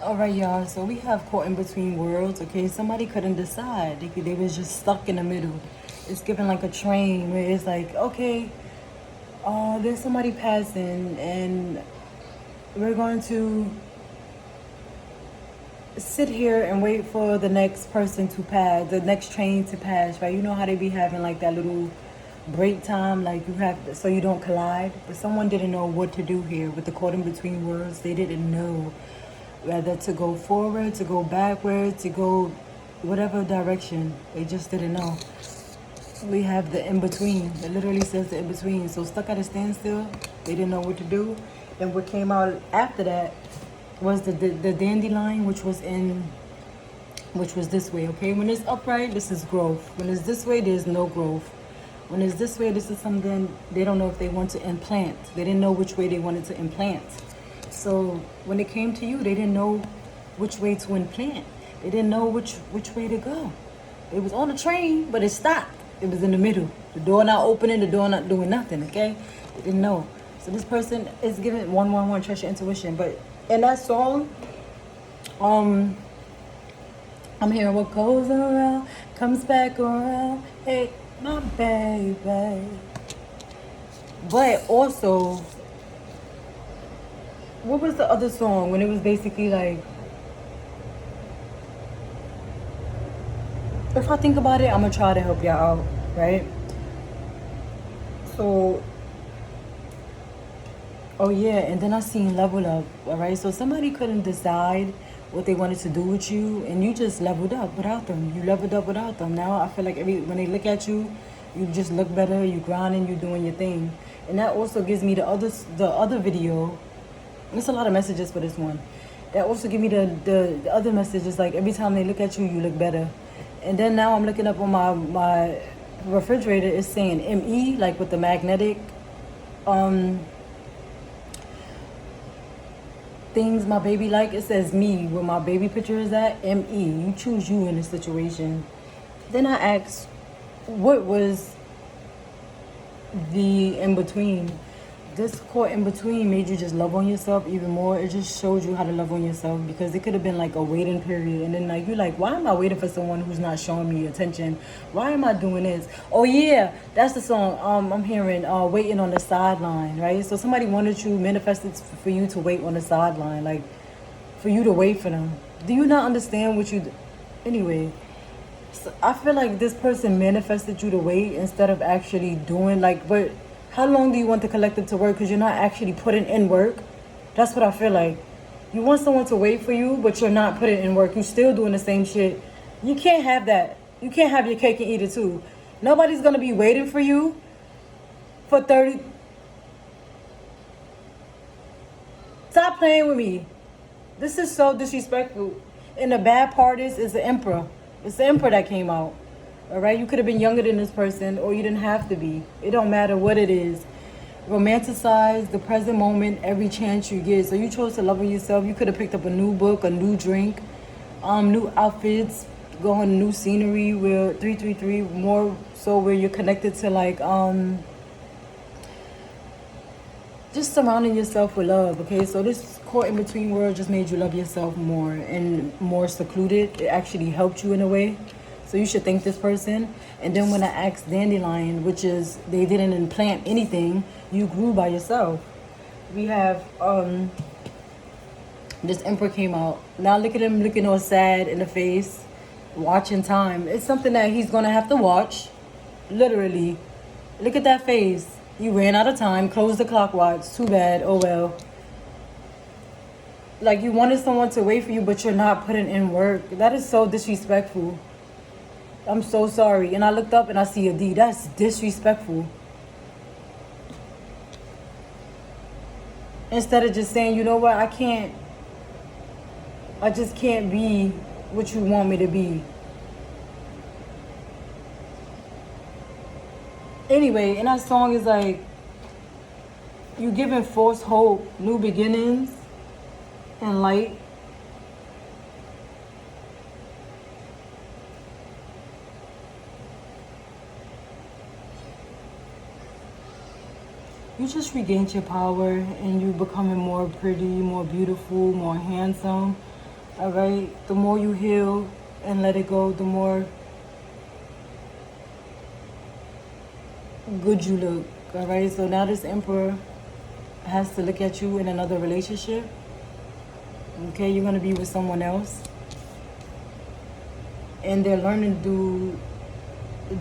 All right, y'all. So we have caught in between worlds. Okay, somebody couldn't decide. They was just stuck in the middle. It's given like a train where it's like, okay, there's somebody passing, and we're going to sit here and wait for the next person to pass, the next train to pass, right? You know how they be having like that little break time, like you have, so you don't collide. But someone didn't know what to do here with the caught in between worlds. They didn't know whether to go forward, to go backward, to go whatever direction. They just didn't know. We have the in between. It literally says the in between. So stuck at a standstill. They didn't know what to do. And what came out after that was the dandelion, which was this way. Okay, when it's upright, this is growth. When it's this way, there's no growth. When it's this way, this is something they don't know if they want to implant. They didn't know which way they wanted to implant. So when it came to you, they didn't know which way to implant. They didn't know which way to go. It was on the train, but it stopped. It was in the middle. The door not opening, the door not doing nothing, okay? They didn't know. So this person is giving 111, trust your intuition. But in that song, I'm hearing what goes around, comes back around. Hey, my baby. But also, what was the other song when it was basically like, if I think about it, I'm gonna try to help y'all out, right? So, oh yeah, and then I seen level up, all right? So somebody couldn't decide what they wanted to do with you, and you just leveled up without them. You leveled up without them. Now I feel like when they look at you, you just look better. You grinding, you doing your thing, and that also gives me the other video. There's a lot of messages for this one. That also give me the other messages, like every time they look at you, you look better. And then now I'm looking up on my refrigerator, it's saying ME, like with the magnetic things my baby like. It says me, where my baby picture is at, ME. You choose you in this situation. Then I asked, what was the in between? This caught in between made you just love on yourself even more. It just showed you how to love on yourself, because it could have been like a waiting period, and then like you're like, why am I waiting for someone who's not showing me attention? Why am I doing this? Oh yeah, that's the song. I'm hearing waiting on the sideline, right? So somebody wanted you, manifested for you to wait on the sideline, like for you to wait for them. Do you not understand what you? Anyway, so I feel like this person manifested you to wait instead of actually doing like, but how long do you want the collective to work? Because you're not actually putting in work. That's what I feel like. You want someone to wait for you, but you're not putting in work. You're still doing the same shit. You can't have that. You can't have your cake and eat it too. Nobody's going to be waiting for you for 30. Stop playing with me. This is so disrespectful. And the bad part is the emperor. It's the emperor that came out. All right, you could have been younger than this person, or you didn't have to be. It don't matter what it is. Romanticize the present moment every chance you get. So you chose to love on yourself. You could have picked up a new book, a new drink, new outfits, going new scenery. Where 333 more so where you're connected to like just surrounding yourself with love. Okay, so this caught in between world just made you love yourself more and more secluded. It actually helped you in a way. So you should thank this person. And then when I asked Dandelion, which is they didn't implant anything, you grew by yourself. We have this emperor came out. Now look at him looking all sad in the face, watching time. It's something that he's gonna have to watch. Literally. Look at that face. You ran out of time, closed the clock watch. Too bad. Oh well. Like you wanted someone to wait for you, but you're not putting in work. That is so disrespectful. I'm so sorry. And I looked up and I see a D. That's disrespectful. Instead of just saying, you know what, I just can't be what you want me to be. Anyway, and that song is like, you giving false hope, new beginnings, and light. You just regained your power and you becoming more pretty, more beautiful, more handsome. All right, the more you heal and let it go, the more good you look. All right, so now this Emperor has to look at you in another relationship. Okay, you're gonna be with someone else, and they're learning to do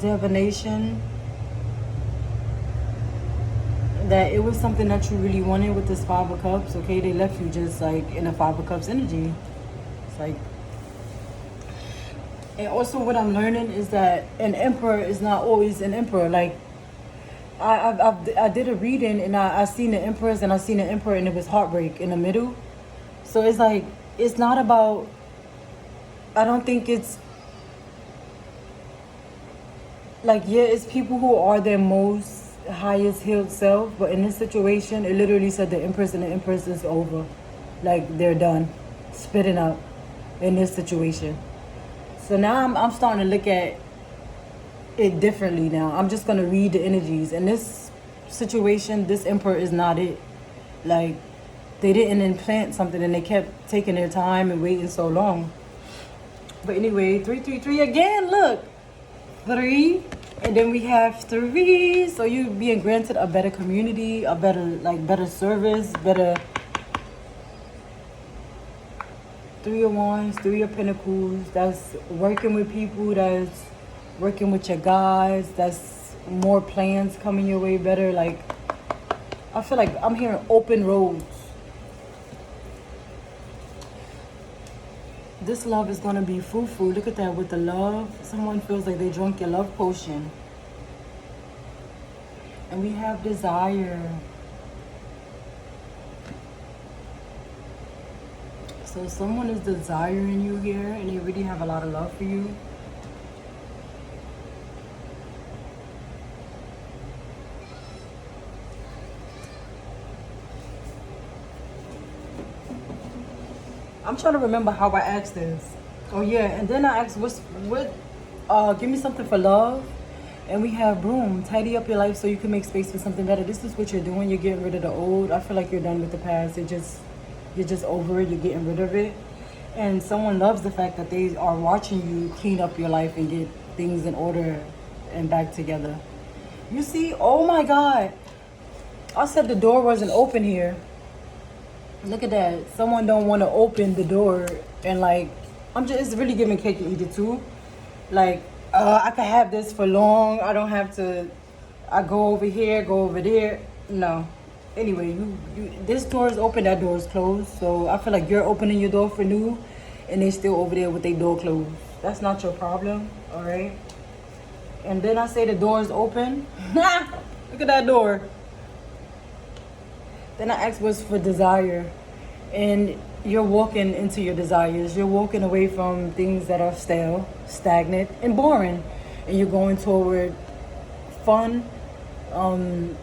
divination. That it was something that you really wanted with this Five of Cups. Okay, they left you just like in a Five of Cups energy. It's like, and also what I'm learning is that an emperor is not always an emperor. Like I did a reading and I seen the empress and I seen the emperor and it was heartbreak in the middle. So it's like, it's not about, I don't think it's like, yeah, it's people who are their most highest healed self, but in this situation it literally said the empress and the empress is over, like they're done spitting out in this situation. So now I'm starting to look at it differently now. I'm just going to read the energies. In this situation, this emperor is not it. Like, they didn't implant something and they kept taking their time and waiting so long. But anyway, 333 again, look. 3. And then we have 3. So you being granted a better community, a better, like, better service, better. 3 of Wands, 3 of Pentacles. That's working with people, that's working with your guys, that's more plans coming your way better. Like, I feel like I'm hearing open roads. This love is going to be fruitful. Look at that with the love. Someone feels like they drunk your love potion. And we have desire. So someone is desiring you here and they really have a lot of love for you. I'm trying to remember how I asked this. Oh yeah, and then I asked give me something for love. And we have Broom. Tidy up your life so you can make space for something better. This is what you're doing. You're getting rid of the old. I feel like you're done with the past. You're just over it. You're getting rid of it. And someone loves the fact that they are watching you clean up your life and get things in order and back together. You see? Oh my God. I said the door wasn't open here. Look at that. Someone don't want to open the door and like, it's really giving cake and eat it too. Like, I can have this for long. I don't have to, I go over here, go over there. No. Anyway, this door is open, that door is closed. So I feel like you're opening your door for new and they still over there with their door closed. That's not your problem, all right? And then I say the door is open. Look at that door. Then I asked what's for desire. And you're walking into your desires. You're walking away from things that are stale, stagnant, and boring. And you're going toward fun. And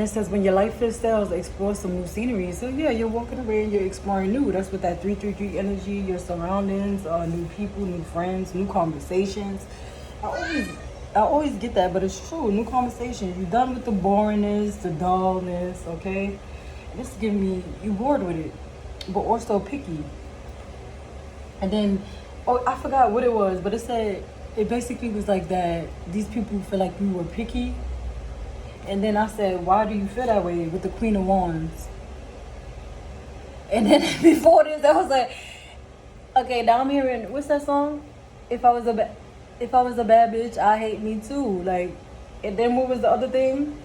it says when your life feels stale, explore some new scenery. So yeah, you're walking away and you're exploring new. That's what that 333 energy, your surroundings, new people, new friends, new conversations. I always get that, but it's true. New conversations. You're done with the boringness, the dullness, okay? This is giving me, you bored with it, but also picky. And then, oh, I forgot what it was, but it said, it basically was like that these people feel like you were picky. And then I said, why do you feel that way with the Queen of Wands? And then before this, I was like, okay, now I'm hearing, what's that song? If I was a bad bitch, I hate me too. Like, and then what was the other thing?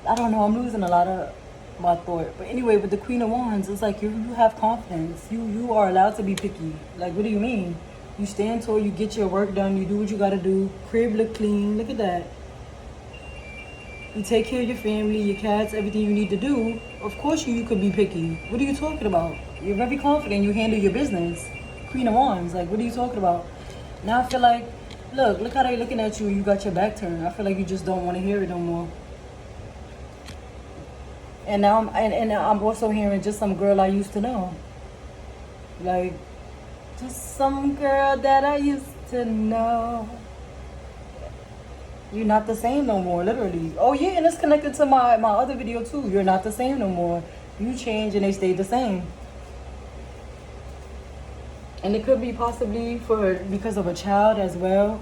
I don't know. I'm losing a lot of my thought. But anyway, with the Queen of Wands, it's like you have confidence. You are allowed to be picky. Like, what do you mean? You stand tall, you get your work done, you do what you gotta do. Crib look clean. Look at that. You take care of your family, your cats, everything you need to do. Of course you could be picky. What are you talking about? You're very confident. You handle your business. Queen of Wands. Like, what are you talking about? Now I feel like, look how they looking at you. You got your back turned. I feel like you just don't want to hear it no more. And now I'm also hearing just some girl I used to know. Like, just some girl that I used to know. You're not the same no more, literally. Oh yeah, and it's connected to my other video too. You're not the same no more. You change and they stay the same. And it could be possibly because of a child as well,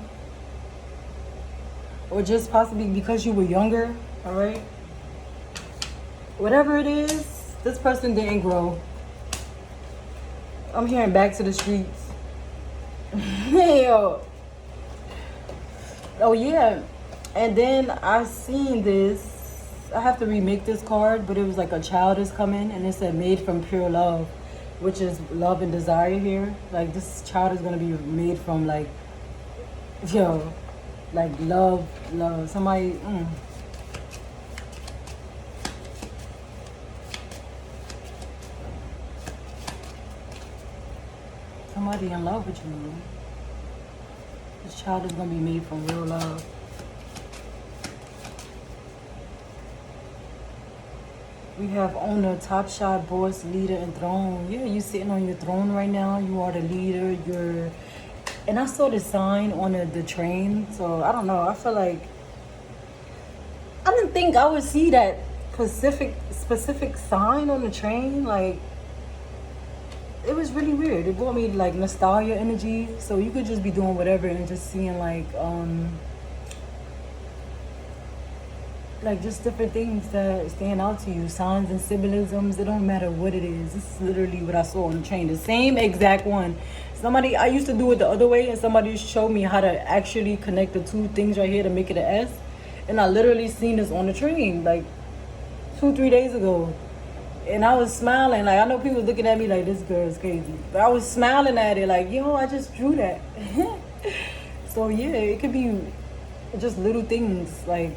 or just possibly because you were younger. All right, whatever it is, this person didn't grow. I'm hearing back to the streets. Yo. Oh yeah, and then I seen this. I have to remake this card, but it was like a child is coming, and it said made from pure love, which is love and desire here. Like this child is gonna be made from like, yo, like love. Somebody. Somebody in love with you. This child is gonna be made from real love. We have owner, top shot, boss, leader, and throne. Yeah, you sitting on your throne right now. You are the leader. And I saw the sign on the train. So I don't know. I feel like I didn't think I would see that specific sign on the train. Like it was really weird. It brought me like nostalgia energy. So you could just be doing whatever and just seeing like just different things that stand out to you, signs and symbolisms. It don't matter what it is. This is literally what I saw on the train, the same exact one. I used to do it the other way, and somebody showed me how to actually connect the two things right here to make it an S, and I literally seen this on the train like 2-3 days ago, and I was smiling. Like I know people looking at me like this girl is crazy, but I was smiling at it like, yo, I just drew that. So yeah, it could be just little things like.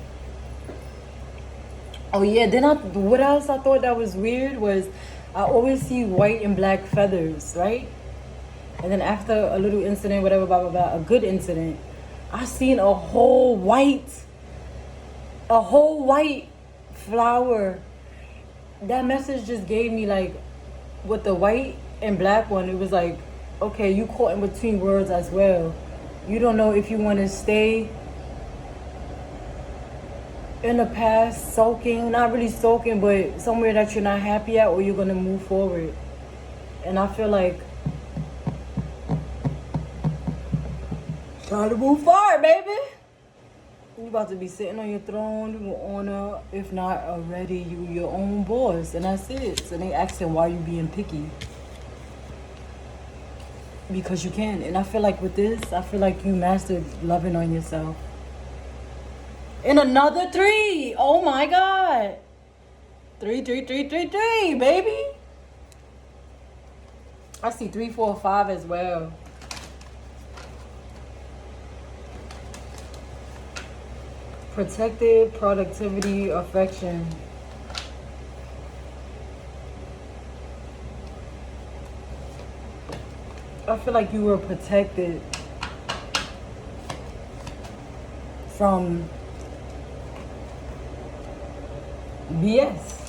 Oh yeah, then what else I thought that was weird was I always see white and black feathers, right? And then after a little incident, whatever, blah, blah, blah, a good incident, I seen a whole white flower. That message just gave me like, with the white and black one, it was like, okay, you caught in between words as well. You don't know if you want to stay in the past, sulking, not really sulking, but somewhere that you're not happy at, or you're gonna move forward. And I feel like trying to move forward, baby. You about to be sitting on your throne, you will honor, if not already, you your own boss, and that's it. So they asking why you being picky. Because you can. And I feel like with this, I feel like you mastered loving on yourself. And another 3. Oh my God. 3, baby. I see 3, 4, 5 as well. Protected, productivity, affection. I feel like you were protected from BS.